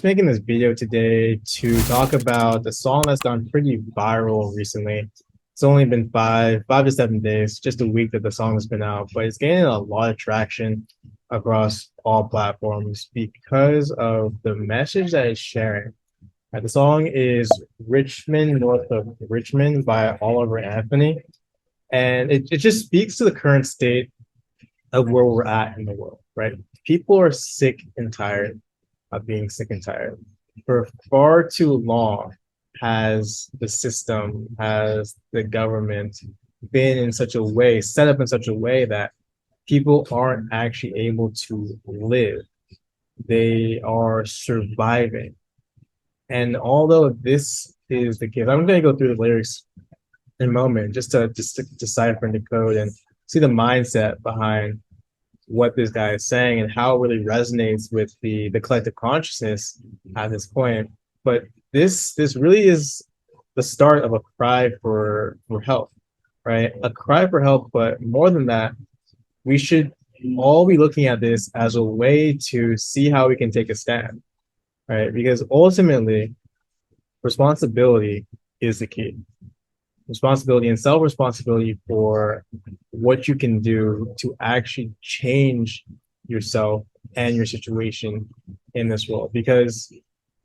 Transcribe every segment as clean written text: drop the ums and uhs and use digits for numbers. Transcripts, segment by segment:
just making this video today to talk about the song that's gone pretty viral recently. It's only been five to 7 days, just a week that the song has been out, but it's gaining a lot of traction across all platforms because of the message that it's sharing. The song is Richmond, North of Richmond by Oliver Anthony. And it just speaks to the current state of where we're at in the world, right? People are sick and tired of being sick and tired. For far too long has the system, has the government been in such a way, set up in such a way that people aren't actually able to live. They are surviving. And although this is the case, I'm going to go through the lyrics in a moment just to decipher the code and see the mindset behind what this guy is saying and how it really resonates with the collective consciousness at this point. But this really is the start of a cry for help, right? A cry for help, but more than that, we should all be looking at this as a way to see how we can take a stand, right? Because ultimately, responsibility is the key. Responsibility and self-responsibility for what you can do to actually change yourself and your situation in this world. Because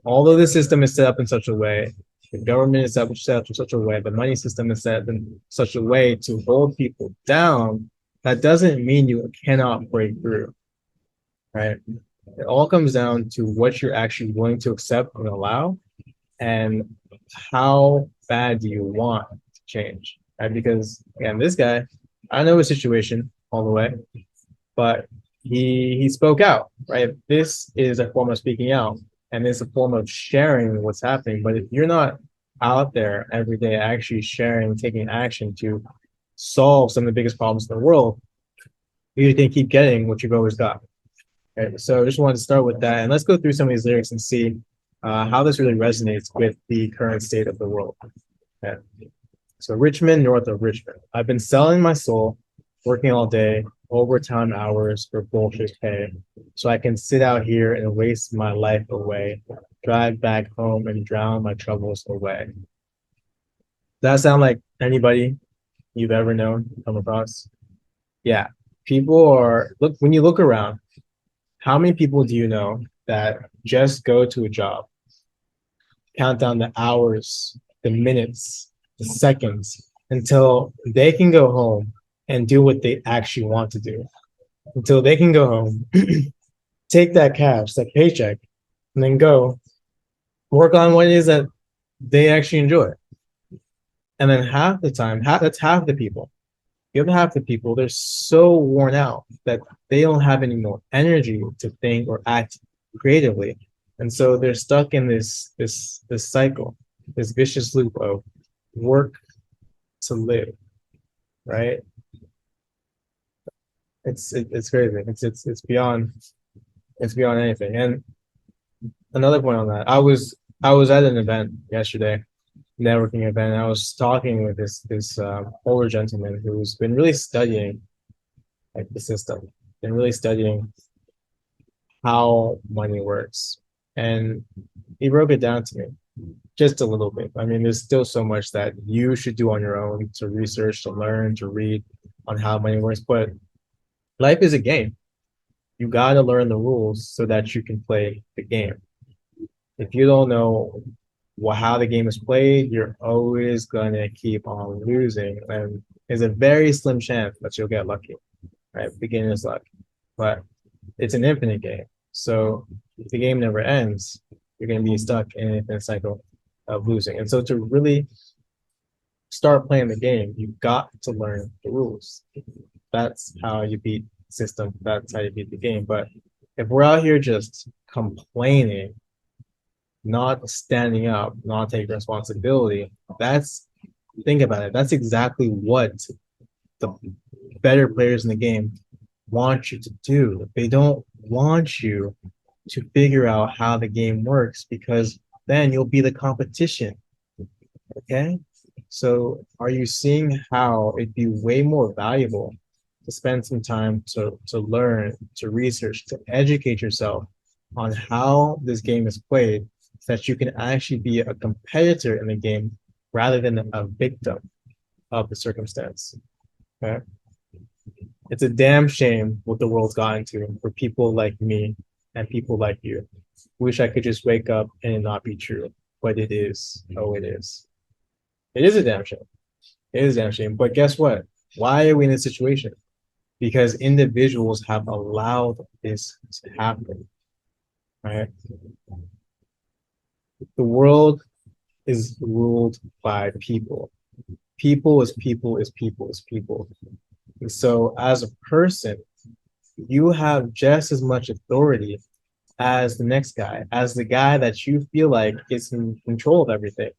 although the system is set up in such a way, the government is set up in such a way, the money system is set up in such a way to hold people down, that doesn't mean you cannot break through, right? It all comes down to what you're actually willing to accept and allow, and how bad do you want to change, right? Because again, this guy, I know his situation all the way, but he spoke out, right? This is a form of speaking out, and it's a form of sharing what's happening. But if you're not out there every day actually sharing, taking action to solve some of the biggest problems in the world, you can keep getting what you've always got. Right? So I just wanted to start with that, and let's go through some of these lyrics and see how this really resonates with the current state of the world. Okay. So Richmond, North of Richmond. I've been selling my soul, working all day, overtime hours for bullshit pay, so I can sit out here and waste my life away, drive back home and drown my troubles away. Does that sound like anybody you've ever known, come across? Yeah. People are, look, when you look around, how many people do you know that just go to a job, count down the hours, the minutes, the seconds until they can go home and do what they actually want to do, until they can go home, take that cash, that paycheck, and then go work on what it is that they actually enjoy. And then half the time, that's half the people. The other half of the people, they're so worn out that they don't have any more energy to think or act creatively. And so they're stuck in this cycle, this vicious loop of work to live, right? It's crazy. It's beyond anything. And another point on that, I was at an event yesterday, networking event, and I was talking with this older gentleman who's been really studying like the system, been really studying how money works. And he broke it down to me just a little bit. I mean, there's still so much that you should do on your own to research, to learn, to read on how money works. But life is a game. You got to learn the rules so that you can play the game. If you don't know how the game is played, you're always going to keep on losing. And there's a very slim chance that you'll get lucky, right? Beginner's luck. But it's an infinite game. So if the game never ends, you're going to be stuck in an infinite cycle of losing. And so to really start playing the game, you've got to learn the rules. That's how you beat the system. That's how you beat the game. But if we're out here just complaining, not standing up, not taking responsibility, think about it. That's exactly what the better players in the game want you to do. They don't want you to figure out how the game works, because then you'll be the competition. Okay? So are you seeing how it'd be way more valuable to spend some time to learn, to research, to educate yourself on how this game is played so that you can actually be a competitor in the game rather than a victim of the circumstance. Okay. It's a damn shame what the world's gotten to for people like me and people like you. Wish I could just wake up and it not be true, but it is. Oh, it is. It is a damn shame. It is a damn shame. But guess what? Why are we in this situation? Because individuals have allowed this to happen. Right? The world is ruled by people. People is people is people is people. And so as a person, you have just as much authority as the next guy, as the guy that you feel like is in control of everything.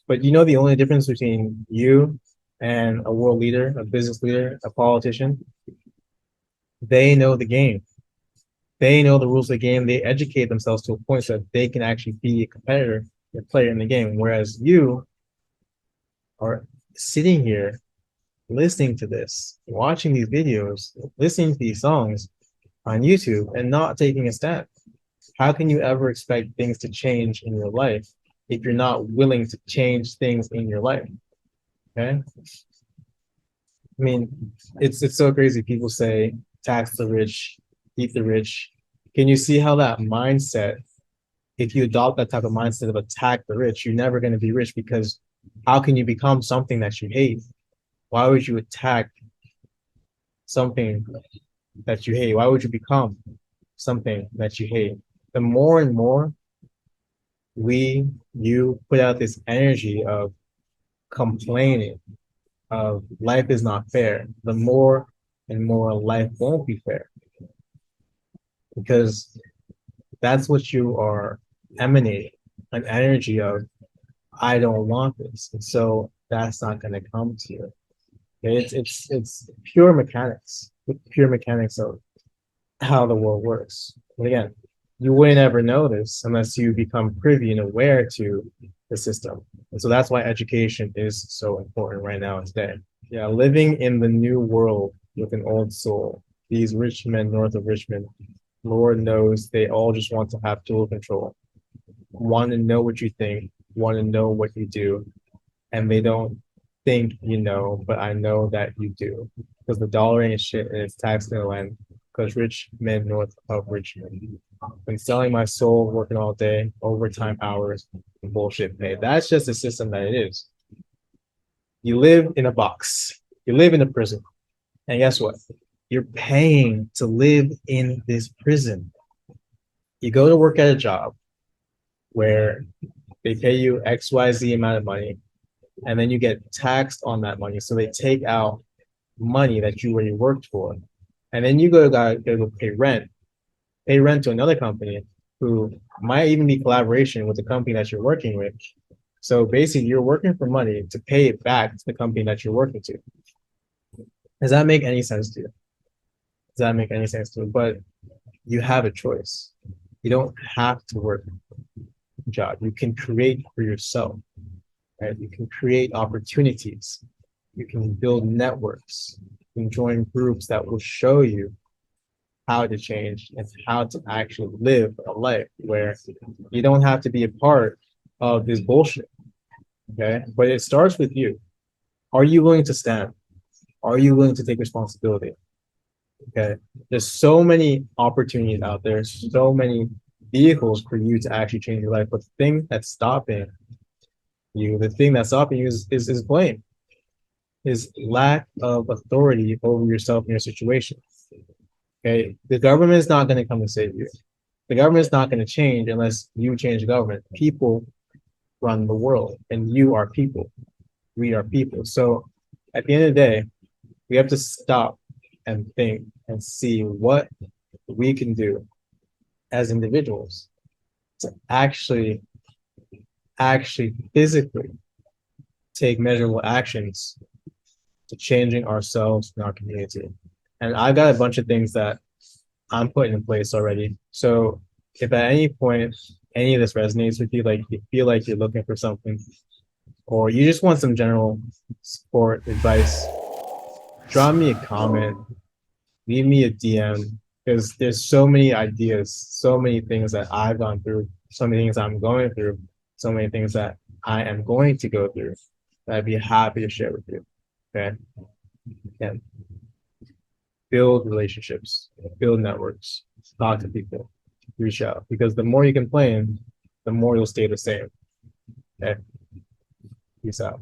But you know the only difference between you and a world leader, a business leader, a politician? They know the game. They know the rules of the game. They educate themselves to a point so that they can actually be a competitor, a player in the game. Whereas you are sitting here listening to this, watching these videos, listening to these songs on YouTube and not taking a step. How can you ever expect things to change in your life if you're not willing to change things in your life? Okay. I mean, it's so crazy. People say tax the rich, eat the rich. Can you see how that mindset, if you adopt that type of mindset of attack the rich, you're never going to be rich because how can you become something that you hate? Why would you attack something that you hate? Why would you become something that you hate? The more and more you put out this energy of complaining, of life is not fair, the more and more life won't be fair because that's what you are emanating an energy of, I don't want this. And so that's not going to come to you. It's pure mechanics of how the world works. But again, you wouldn't ever know this unless you become privy and aware to the system. And so that's why education is so important right now today. Yeah, living in the new world with an old soul. These rich men north of Richmond, Lord knows they all just want to have total control, want to know what you think, want to know what you do, and they don't think you know, but I know that you do. Because the dollar ain't shit and it's taxed in the land. Because rich men north of Richmond. Been selling my soul, working all day, overtime hours, and bullshit pay. That's just the system that it is. You live in a box. You live in a prison. And guess what? You're paying to live in this prison. You go to work at a job where they pay you XYZ amount of money, and then you get taxed on that money. So they take out money that you already worked for. And then you go pay rent to another company who might even be collaboration with the company that you're working with. So basically you're working for money to pay it back to the company that you're working to. Does that make any sense to you? Does that make any sense to you? But you have a choice. You don't have to work a job. You can create for yourself. Right? You can create opportunities. You can build networks. You can join groups that will show you how to change and how to actually live a life where you don't have to be a part of this bullshit. Okay. But it starts with you. Are you willing to stand? Are you willing to take responsibility? Okay. There's so many opportunities out there, so many vehicles for you to actually change your life. But the thing that's stopping you, the thing that's stopping you is blame, is lack of authority over yourself and your situation. Okay. The government is not going to come and save you. The government is not going to change unless you change the government. People run the world, and you are people. We are people. So at the end of the day, we have to stop and think and see what we can do as individuals to actually physically take measurable actions to changing ourselves and our community. And I've got a bunch of things that I'm putting in place already. So if at any point any of this resonates with you, like you feel like you're looking for something, or you just want some general support, advice, drop me a comment, leave me a DM, because there's so many ideas, so many things that I've gone through, so many things I'm going through, so many things that I am going to go through that I'd be happy to share with you. Okay. And build relationships, build networks, talk to people, reach out. Because the more you complain, the more you'll stay the same. Okay. Peace out.